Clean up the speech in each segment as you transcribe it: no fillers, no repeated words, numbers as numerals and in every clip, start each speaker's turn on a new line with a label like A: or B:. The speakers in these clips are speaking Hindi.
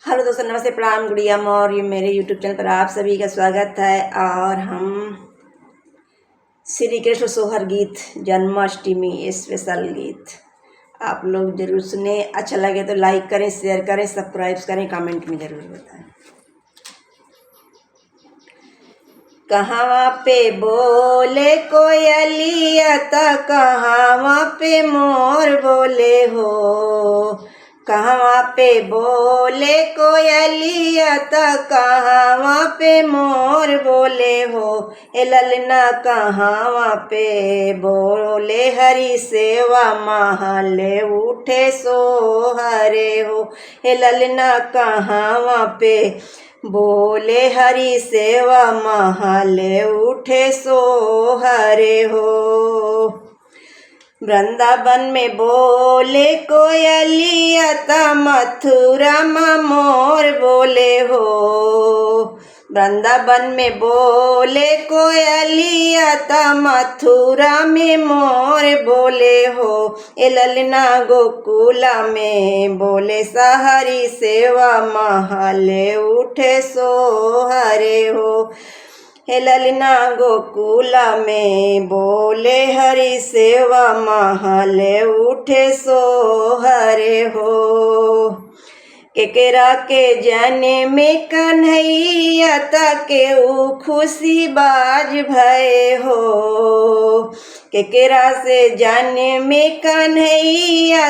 A: हेलो दोस्तों, नमस्ते, प्रणाम, गुड़िया और ये मेरे यूट्यूब चैनल पर आप सभी का स्वागत है। और हम श्री कृष्ण सोहर गीत जन्माष्टमी स्पेशल गीत आप लोग जरूर सुने। अच्छा लगे तो लाइक करें, शेयर करें, सब्सक्राइब करें, कमेंट में ज़रूर बताएं। कहाँ पे बोले कोयलिया त कहाँ पे मोर बोले हो, कहाँ पे बोले कोयलिया त कहाँ पे मोर बोले हो। ए ललना कहाँ पे बोले हरि सेवा महले उठे सो हरे हो। ए ललना कहाँ पे बोले हरि सेवा महले उठे सो हरे हो। वृंदावन में बोले कोयलिया त मथुरा में मोर बोले हो। वृंदावन में बोले कोयलिया त मथुरा में मोर बोले हो। ए ललना गोकुला में बोले सहरी सेवा महले उठे सो हरे हो। हे ललना गोकुला में बोले हरि सेवा महले उठे सो हरे हो। केकरा के जाने में कन्हैया के खुशी बाज भय हो। केकरा से जाने में कन्हैया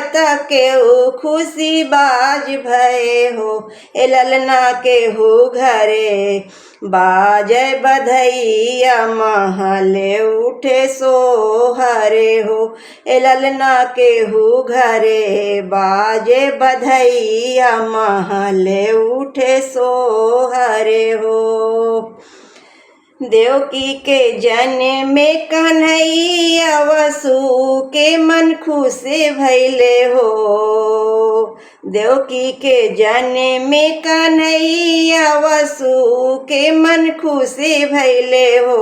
A: के खुशी बाज भय हो। ए ललना के हु घरे बाजे बधैया महले उठे सो हरे हो। ए ललना के हु घरे बाजे बधैया महले उठे सो हरे हो। देवकी के जन में कन्हैया वसु के मन खुश भैले हो। देवकी के जन में कन्हैया वसु के मन खुश भैले हो।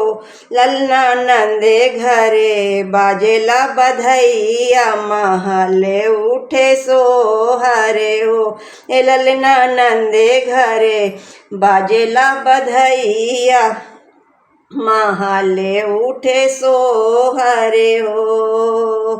A: ललना नंदे घरे बाजेला बधैया महले उठे सो हरे हो। ए ललना नंदे घरे बाजेला बधैया महले उठे सो हरे हो।